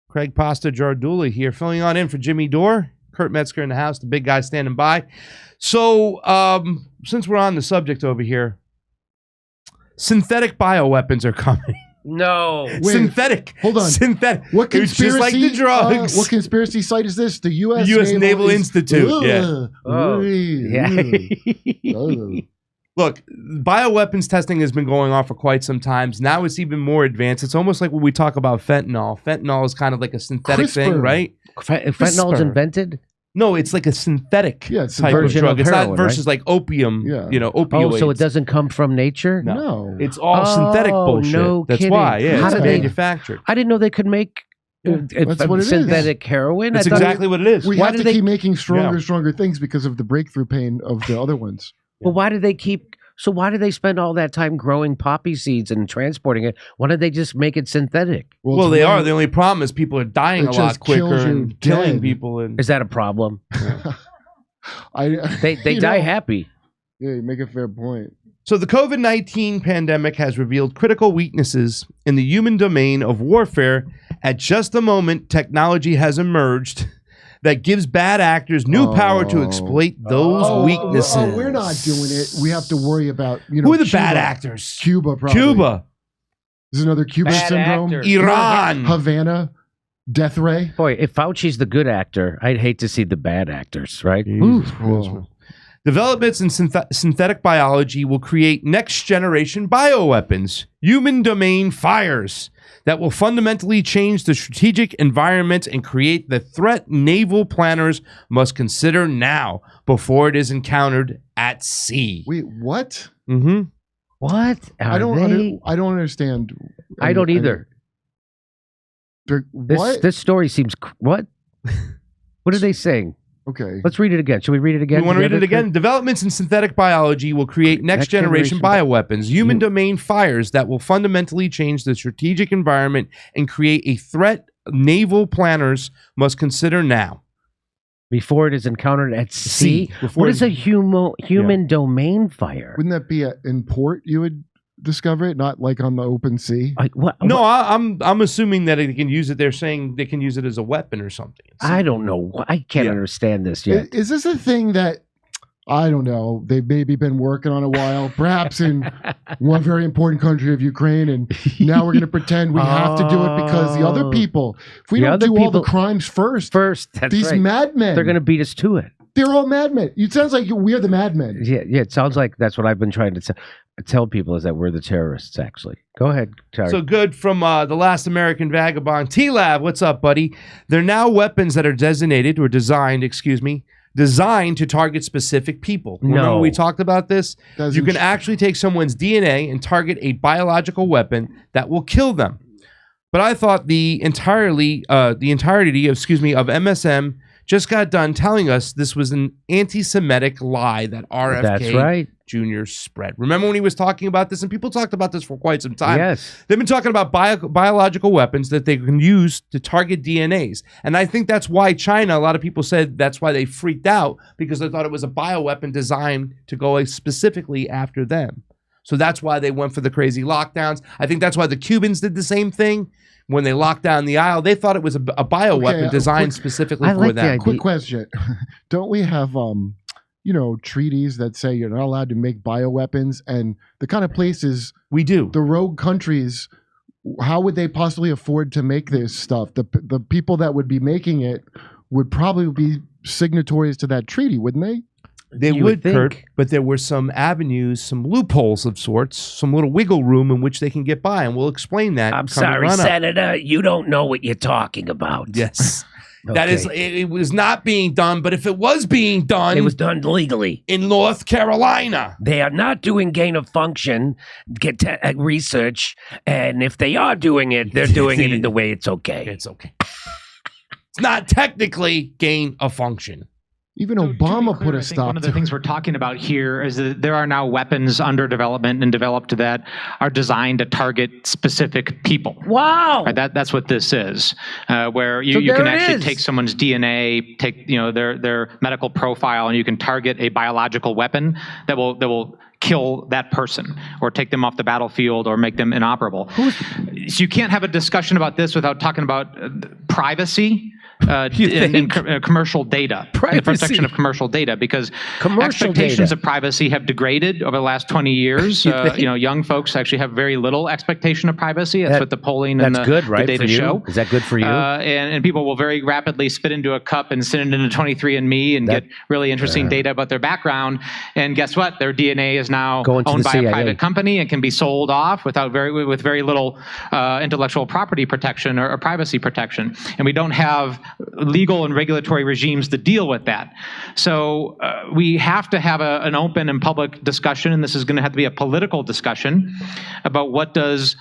Craig Pasta Jardula here, filling on in for Jimmy Dore. Kurt Metzger in the house, the big guy standing by. So, since we're on the subject over here, synthetic bioweapons are coming. No. Wait, synthetic. Hold on. Synthetic. What conspiracy? It's just like the drugs. What conspiracy site is this? The U.S. Naval Institute. Yeah. Oh. Yeah. Look, bioweapons testing has been going on for quite some time. Now it's even more advanced. It's almost like when we talk about fentanyl. Fentanyl is kind of like a synthetic thing, right? Fentanyl is invented? No, it's like a synthetic type of version drug. of It's heroin, not versus right? like opium, opioids. Oh, so it doesn't come from nature? No. It's all synthetic bullshit. No That's kidding. why, yeah. How It's do they manufactured. I didn't know they could make That's what it is. synthetic heroin. That's exactly what it is. We have to keep making stronger things because of the breakthrough pain of the other ones. Well, why do they keep... So why do they spend all that time growing poppy seeds and transporting it? Why don't they just make it synthetic? Well, they are. The only problem is people are dying a lot quicker and killing people. And is that a problem? Yeah. They die happy. Yeah, you make a fair point. So the COVID-19 pandemic has revealed critical weaknesses in the human domain of warfare. At just the moment, technology has emerged that gives bad actors new power to exploit those weaknesses. We're not doing it. We have to worry about, who are the bad actors? Cuba, probably. Cuba. There's another Cuba syndrome. Actors. Iran. Havana. Death Ray. Boy, if Fauci's the good actor, I'd hate to see the bad actors, right? Developments in synthetic biology will create next-generation bioweapons, human domain fires, that will fundamentally change the strategic environment and create the threat naval planners must consider now before it is encountered at sea. Wait, what? Mm-hmm. What? I don't understand. I don't either. What? This story seems... What? What are they saying? Okay. Let's read it again. Should we read it again? You want to read it again? Developments in synthetic biology will create next-generation bioweapons, human domain fires that will fundamentally change the strategic environment and create a threat naval planners must consider now. Before it is encountered at sea? What is a human domain fire? Wouldn't that be in port you would discover it, not like on the open sea? No, I'm assuming that they can use it. They're saying they can use it as a weapon or something. I don't know. I can't understand this yet. Is this a thing that, I don't know, they've maybe been working on a while, perhaps in one very important country of Ukraine, and now we're going to pretend we have to do it because the other people, if we don't do all the crimes first, that's these right. madmen, they're going to beat us to it. They're all madmen. It sounds like we're the madmen. Yeah, it sounds like that's what I've been trying to tell people, is that we're the terrorists, actually. Go ahead, Terry. So good from The Last American Vagabond. T-Lab, what's up, buddy? They're now weapons that are designed to target specific people. Remember we talked about this? You can actually take someone's DNA and target a biological weapon that will kill them. But I thought the entirety of MSM just got done telling us this was an anti-Semitic lie that RFK Jr. spread. Remember when he was talking about this? And people talked about this for quite some time. Yes. They've been talking about biological weapons that they can use to target DNAs. And I think that's why China, a lot of people said that's why they freaked out, because they thought it was a bioweapon designed to go specifically after them. So that's why they went for the crazy lockdowns. I think that's why the Cubans did the same thing. When they locked down the aisle, they thought it was a bioweapon designed specifically for them. Quick question. Don't we have, treaties that say you're not allowed to make bioweapons? And the kind of places we do, the rogue countries, how would they possibly afford to make this stuff? The people that would be making it would probably be signatories to that treaty, wouldn't they? They would, Kurt, but there were some avenues, some loopholes of sorts, some little wiggle room in which they can get by, and we'll explain that. I'm sorry, Senator, you don't know what you're talking about. Yes. That is, it was not being done, but if it was being done... It was done legally. In North Carolina. They are not doing gain of function research, and if they are doing it, they're doing it in the way it's okay. It's okay. It's not technically gain of function. Even Obama put a stop to it. One of the things we're talking about here is that there are now weapons under development and developed that are designed to target specific people. Wow. Right, that's what this is, where you can actually take someone's DNA, take their medical profile, and you can target a biological weapon that will kill that person or take them off the battlefield or make them inoperable. So you can't have a discussion about this without talking about privacy. In commercial data, the protection of commercial data, because expectations of privacy have degraded over the last 20 years. Young folks actually have very little expectation of privacy. That's what the polling and the data show. Is that good for you? And people will very rapidly spit into a cup and send it into 23andMe and get really interesting data about their background. And guess what? Their DNA is now owned by a private company and can be sold off with very little intellectual property protection or privacy protection. And we don't have legal and regulatory regimes to deal with that. So we have to have an open and public discussion, and this is going to have to be a political discussion about what does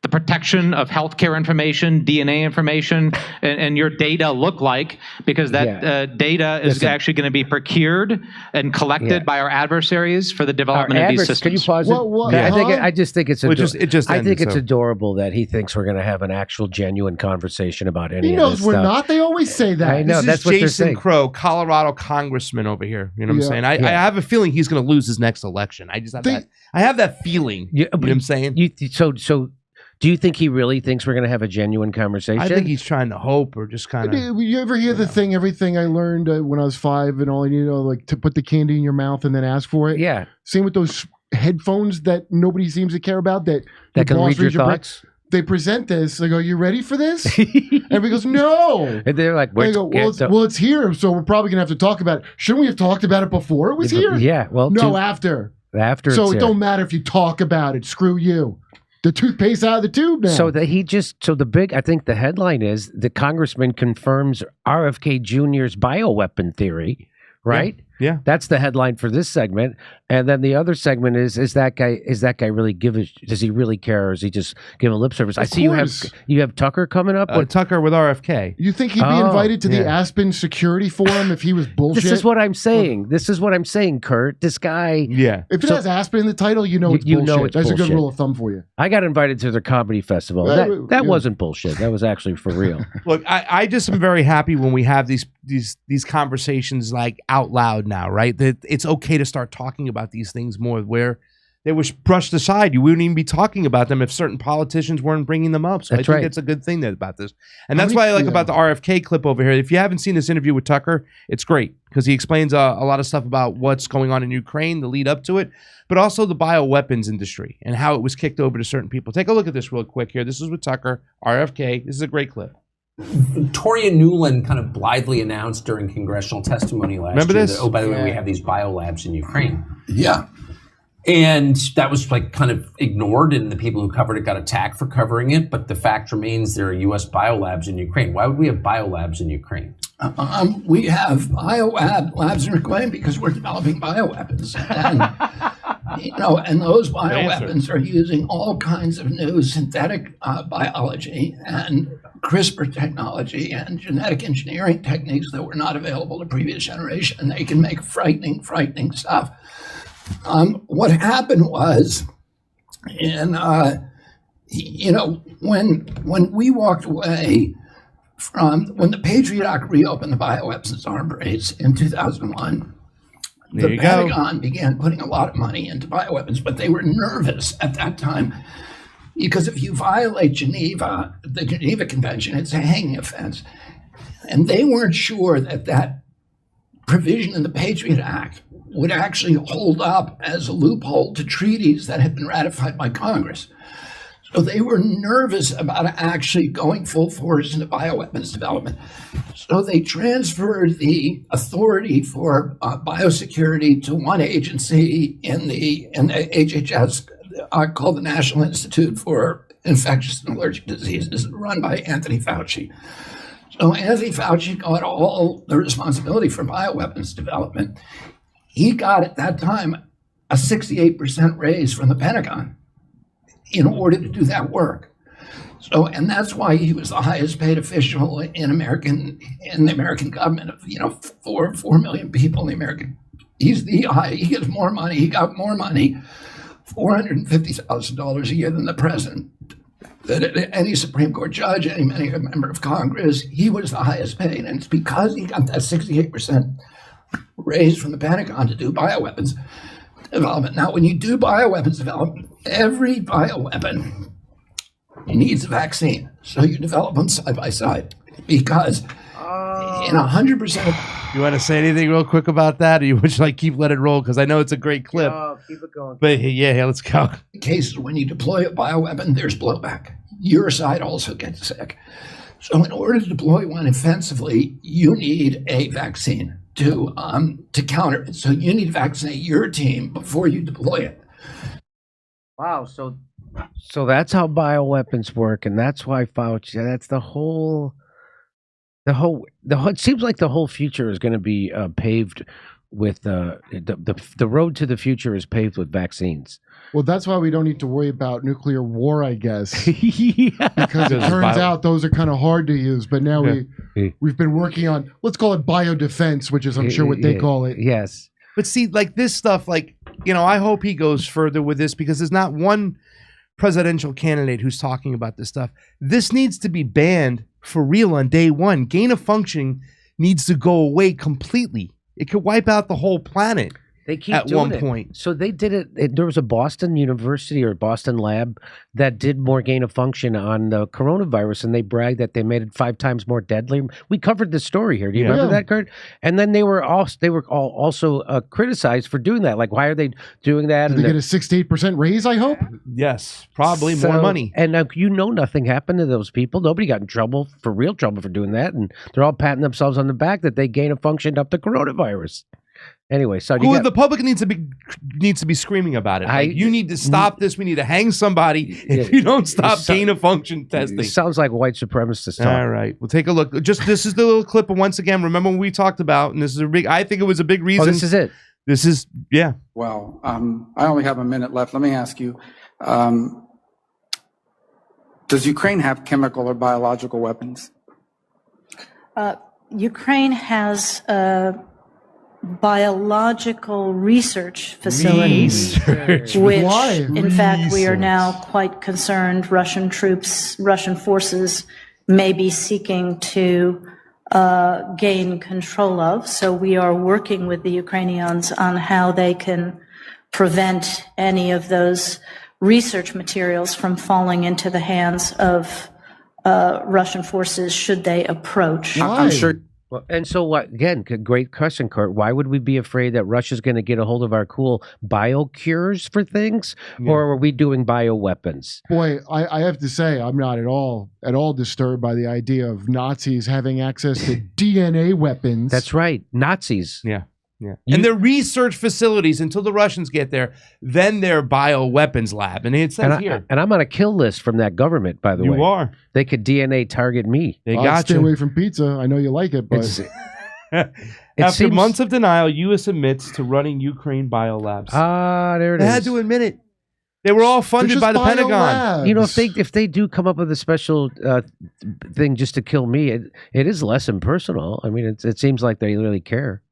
the protection of healthcare information, DNA information, and your data look like, because that data is actually going to be procured and collected by our adversaries for the development of these systems. Can you pause it? I just think it's it's adorable that he thinks we're going to have an actual genuine conversation about any of this stuff. He knows we're not. They always say that. I know. That's what they're saying. Jason Crow, Colorado congressman over here. You know what I'm saying? I have a feeling he's going to lose his next election. I just have that. I have that feeling. You know what I'm saying? Do you think he really thinks we're going to have a genuine conversation? I think he's trying to hope, or just kind of. You ever hear the thing, everything I learned when I was 5 and all, like to put the candy in your mouth and then ask for it? Yeah. Same with those headphones that nobody seems to care about. That can read your thoughts? They present this. They go, "You ready for this?" Everybody goes, "No." And they're like, they go, well, it's here, so we're probably going to have to talk about it. Shouldn't we have talked about it before it was here? Yeah. Well, no, after. So it don't matter if you talk about it. Screw you. The toothpaste out of the tube now. So I think the headline is the congressman confirms RFK Jr.'s bioweapon theory, right? Yeah. That's the headline for this segment. And then the other segment is that guy really does he really care, or is he just giving lip service? I see you have Tucker coming up. Tucker with RFK. You think he'd be invited to the Aspen Security Forum if he was bullshit? This is what I'm saying. Kurt. This guy. Yeah. If it has Aspen in the title, it's bullshit. That's a good rule of thumb for you. I got invited to their comedy festival. That wasn't bullshit. That was actually for real. Look, I just am very happy when we have these conversations like out loud now, right? That it's okay to start talking about these things more, where they were brushed aside. You wouldn't even be talking about them if certain politicians weren't bringing them up. So I think it's a good thing about this. And that's why I like about the RFK clip over here. If you haven't seen this interview with Tucker, it's great because he explains a lot of stuff about what's going on in Ukraine, the lead up to it, but also the bioweapons industry and how it was kicked over to certain people. Take a look at this real quick here. This is with Tucker, RFK. This is a great clip. Victoria Nuland kind of blithely announced during congressional testimony last year that, oh, by the way, we have these biolabs in Ukraine. Yeah. And that was like kind of ignored, and the people who covered it got attacked for covering it. But the fact remains there are U.S. biolabs in Ukraine. Why would we have biolabs in Ukraine? We have biolabs in Ukraine because we're developing bioweapons. And those bioweapons are using all kinds of new synthetic biology and CRISPR technology and genetic engineering techniques that were not available to previous generation. And they can make frightening stuff. What happened was, when we walked away from, when the Patriot Act reopened the bioweapons arms race in 2001, the Pentagon began putting a lot of money into bioweapons, but they were nervous at that time because if you violate the Geneva Convention, it's a hanging offense. And they weren't sure that provision in the Patriot Act would actually hold up as a loophole to treaties that had been ratified by Congress. So they were nervous about actually going full force into bioweapons development. So they transferred the authority for biosecurity to one agency in the HHS called the National Institute for Infectious and Allergic Diseases, run by Anthony Fauci. So Anthony Fauci got all the responsibility for bioweapons development. He got at that time a 68% raise from the Pentagon in order to do that work. So, and that's why he was the highest paid official in the American government of, 4 million people in the American. He gets more money. He got more money, $450,000 a year than the president. That any Supreme Court judge, any member of Congress, he was the highest paid. And it's because he got that 68% raise from the Pentagon to do bioweapons development. Now, when you do bioweapons development, every bioweapon needs a vaccine. So you develop them side by side because in 100% of... You want to say anything real quick about that, or you would like keep let it roll? Because I know it's a great clip. Keep it going. But yeah, let's go. Cases when you deploy a bioweapon, there's blowback. Your side also gets sick. So in order to deploy one offensively, you need a vaccine to counter it. So you need to vaccinate your team before you deploy it. Wow. So that's how bioweapons work, and that's why Fauci. That's the whole. It seems like the whole future is going to be paved with the road to the future is paved with vaccines. Well, that's why we don't need to worry about nuclear war, I guess. Because it turns out those are kind of hard to use. But now we've been working on, let's call it biodefense, which is I'm sure what they call it. Yes. But see, like this stuff, like, you know, I hope he goes further with this because there's not one presidential candidate who's talking about this stuff. This needs to be banned for real on day one. Gain of function needs to go away completely. It could wipe out the whole planet. They keep at doing one point. So they did it. There was a Boston University or Boston lab that did more gain of function on the coronavirus, and they bragged that they made it 5 times more deadly. We covered this story here. Do you remember that, Kurt? And then they were also criticized for doing that. Like, why are they doing that? Did they get a 6 to 8% raise, I hope? Yes, probably more money. And nothing happened to those people. Nobody got in trouble, for real trouble, for doing that. And they're all patting themselves on the back that they gain of function up the coronavirus. Anyway, so the public needs to be screaming about it. Like, you need to stop this. We need to hang somebody if you don't stop gain of function testing. Sounds like white supremacist talk. All right, we'll take a look. This is the little clip. And once again, remember when we talked about, and this is I think it was a big reason. Oh, this is it. This is Well, I only have a minute left. Let me ask you: does Ukraine have chemical or biological weapons? Ukraine has biological research facilities, which in fact we are now quite concerned Russian forces may be seeking to gain control of. So we are working with the Ukrainians on how they can prevent any of those research materials from falling into the hands of Russian forces should they approach. I'm sure. Well, and so what? Again, great question, Kurt. Why would we be afraid that Russia's going to get a hold of our cool biocures for things, or are we doing bioweapons? Boy, I have to say, I'm not at all disturbed by the idea of Nazis having access to DNA weapons. That's right, Nazis. Yeah. And their research facilities until the Russians get there, then their bioweapons lab. And it says here. And I'm on a kill list from that government, by the way. You are. They could DNA target me. They got stay away from pizza. I know you like it, but after months of denial, U.S. admits to running Ukraine biolabs. There it is. They had to admit it. They were all funded by the Pentagon. Labs. You know, if they do come up with a special thing just to kill me, it is less impersonal. I mean, it seems like they really care.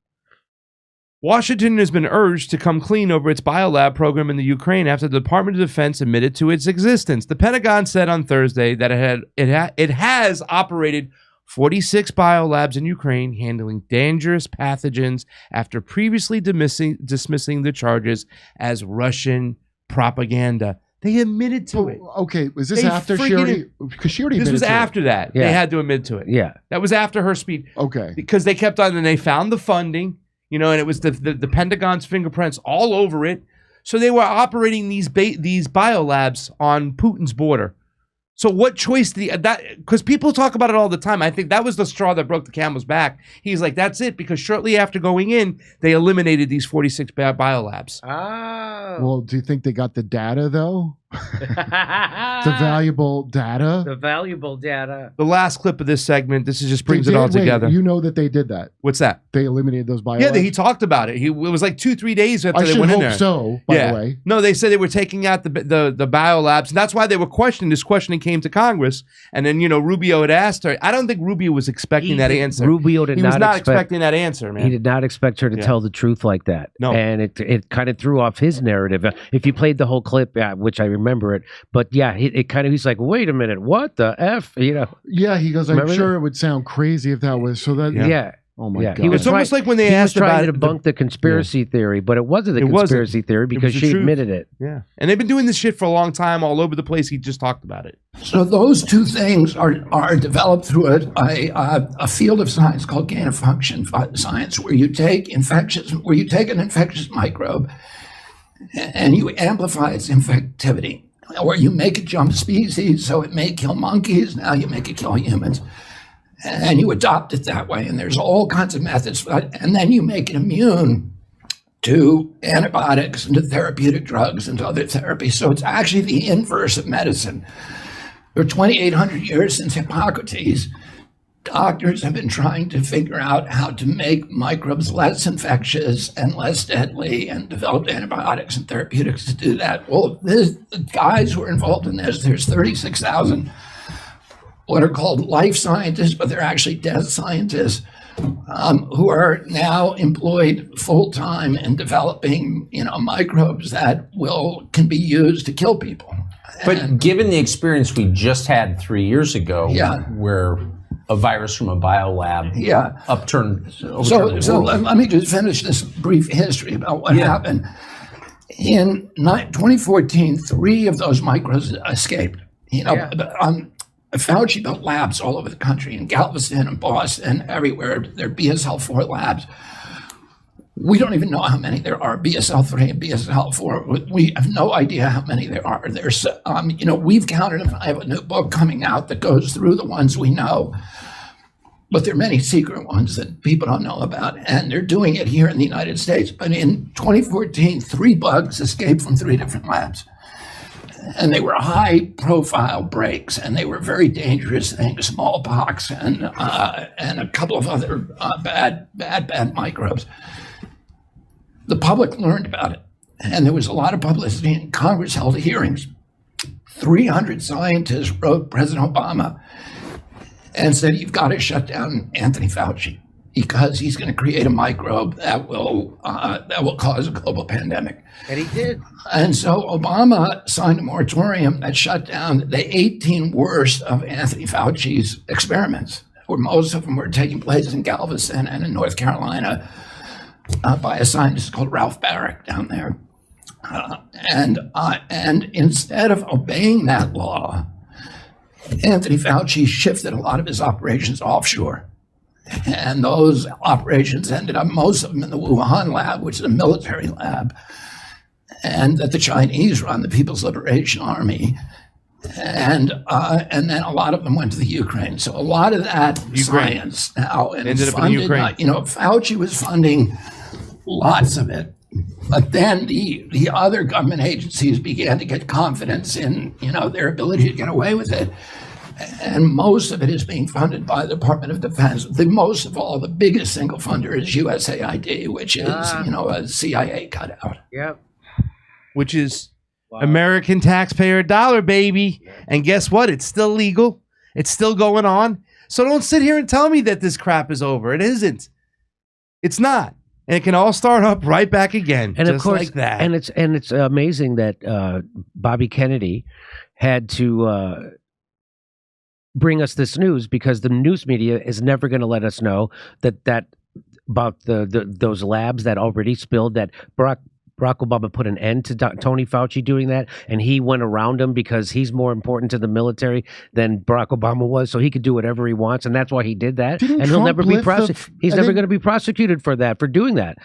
Washington has been urged to come clean over its biolab program in the Ukraine after the Department of Defense admitted to its existence. The Pentagon said on Thursday that it has operated 46 biolabs in Ukraine, handling dangerous pathogens after previously dismissing the charges as Russian propaganda. They admitted to it. Okay, was this after she already? Because she already. This was after that. Yeah. They had to admit to it. Yeah, that was after her speech. Okay, because they kept on and they found the funding. You know, and it was the Pentagon's fingerprints all over it. So they were operating these biolabs on Putin's border. So what choice because people talk about it all the time. I think that was the straw that broke the camel's back. He's like, that's it, because shortly after going in, they eliminated these 46 biolabs. Oh. Well, do you think they got the data, though? The valuable data? The valuable data. The last clip of this segment, this just brings it all together. You know that they did that. What's that? They eliminated those biolabs? Yeah, he talked about it. It was like 2-3 days after they went in there. I should hope so, by the way. No, they said they were taking out the biolabs, and that's why they were questioning. This questioning came to Congress, and then, you know, Rubio had asked her. I don't think Rubio was expecting that answer. Rubio he was not expecting that answer, man. He did not expect her to tell the truth like that. No. And it kind of threw off his narrative. If you played the whole clip, which I remember it, but yeah, it kind of, he's like, wait a minute, what the F? You know? Yeah, he goes, I'm sure it would sound crazy if that was so that. Yeah. Oh my God! It's almost like when they asked about to debunk the conspiracy theory, but it wasn't a conspiracy theory because she admitted it. Yeah, and they've been doing this shit for a long time, all over the place. He just talked about it. So those two things are developed through a field of science called gain of function science, where you take an infectious microbe and you amplify its infectivity, or you make it jump species, so it may kill monkeys. Now you make it kill humans. And you adopt it that way, and there's all kinds of methods. And then you make it immune to antibiotics and to therapeutic drugs and to other therapies. So it's actually the inverse of medicine. For 2,800 years since Hippocrates, doctors have been trying to figure out how to make microbes less infectious and less deadly, and developed antibiotics and therapeutics to do that. Well, the guys who are involved in this, there's 36,000 what are called life scientists, but they're actually death scientists, who are now employed full-time in developing, microbes that can be used to kill people. But given the experience we just had 3 years ago, where a virus from a biolab overturned So let me just finish this brief history about what happened. In 2014, 3 of those microbes escaped. Fauci built labs all over the country, in Galveston and Boston, everywhere. They're BSL-4 labs. We don't even know how many there are, BSL-3 and BSL-4. We have no idea how many there are. There's, we've counted them. I have a new book coming out that goes through the ones we know. But there are many secret ones that people don't know about, and they're doing it here in the United States. But in 2014, 3 bugs escaped from 3 different labs. And they were high-profile breaks, and they were very dangerous things, smallpox and a couple of other bad microbes. The public learned about it, and there was a lot of publicity, and Congress held hearings. 300 scientists wrote President Obama and said, "You've got to shut down Anthony Fauci, because he's going to create a microbe that will cause a global pandemic." And he did. And so Obama signed a moratorium that shut down the 18 worst of Anthony Fauci's experiments, where most of them were taking place in Galveston and in North Carolina by a scientist called Ralph Barrick down there. And instead of obeying that law, Anthony Fauci shifted a lot of his operations offshore. And those operations ended up, most of them in the Wuhan lab, which is a military lab, and that the Chinese run, the People's Liberation Army. And then a lot of them went to the Ukraine. So a lot of that science now ended up in Ukraine. Fauci was funding lots of it. But then the other government agencies began to get confidence in, their ability to get away with it. And most of it is being funded by the Department of Defense. Most of all, the biggest single funder is USAID, which is, a CIA cutout. Yep. Which is American taxpayer dollar, baby. And guess what? It's still legal. It's still going on. So don't sit here and tell me that this crap is over. It isn't. It's not. And it can all start up right back again, and just of course, like that. And it's amazing that Bobby Kennedy had to bring us this news, because the news media is never going to let us know that about those labs that already spilled, that Barack Obama put an end to Tony Fauci doing that, and he went around him because he's more important to the military than Barack Obama was, so he could do whatever he wants, and that's why he did that. And he'll never be prosecuted. He's never going to be prosecuted for doing that,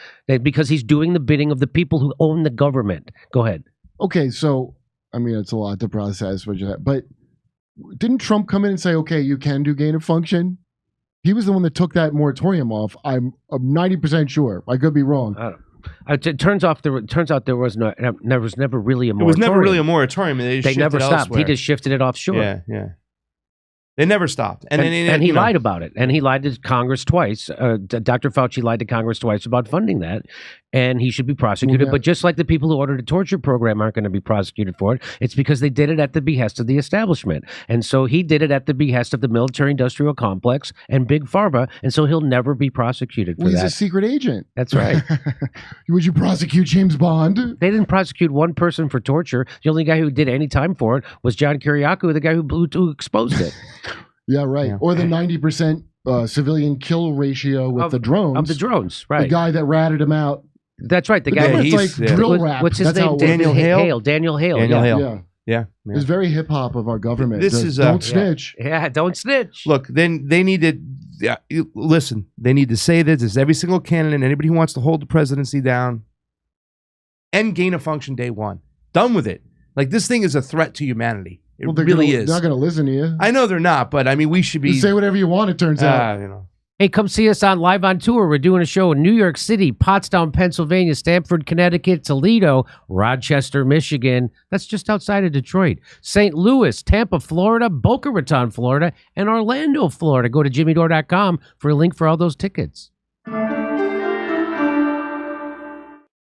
because he's doing the bidding of the people who own the government. Go ahead. Okay, so it's a lot to process, but didn't Trump come in and say, "Okay, you can do gain of function"? He was the one that took that moratorium off. I'm 90% sure. I could be wrong. I don't know. It turns out there was never really a moratorium. It was never really a moratorium. They never stopped. Elsewhere. He just shifted it offshore. Yeah. They never stopped. And he lied about it. And he lied to Congress twice. Dr. Fauci lied to Congress twice about funding that. And he should be prosecuted. Well, yeah. But just like the people who ordered a torture program aren't going to be prosecuted for it, it's because they did it at the behest of the establishment. And so he did it at the behest of the military-industrial complex and Big Pharma. And so he'll never be prosecuted for that. He's a secret agent. That's right. Would you prosecute James Bond? They didn't prosecute one person for torture. The only guy who did any time for it was John Kiriakou, the guy who exposed it. Yeah, right. Yeah. Or the 90% civilian kill ratio with the drones. Of the drones, right. The guy that ratted him out. That's right. The guy that's like drill rap. What's his name? Daniel Hale? Daniel Hale. Yeah. It's very hip hop of our government. Don't snitch. Yeah, don't snitch. Look, then they need to listen. They need to say this. Is every single candidate, anybody who wants to hold the presidency down, end gain of function day one. Done with it. Like, this thing is a threat to humanity. It really is. They're not going to listen to you. I know they're not, but I mean, we should be. You say whatever you want. It turns out. You know. Hey, come see us on Live on Tour. We're doing a show in New York City, Pottstown, Pennsylvania, Stamford, Connecticut, Toledo, Rochester, Michigan. That's just outside of Detroit. St. Louis, Tampa, Florida, Boca Raton, Florida, and Orlando, Florida. Go to jimmydore.com for a link for all those tickets.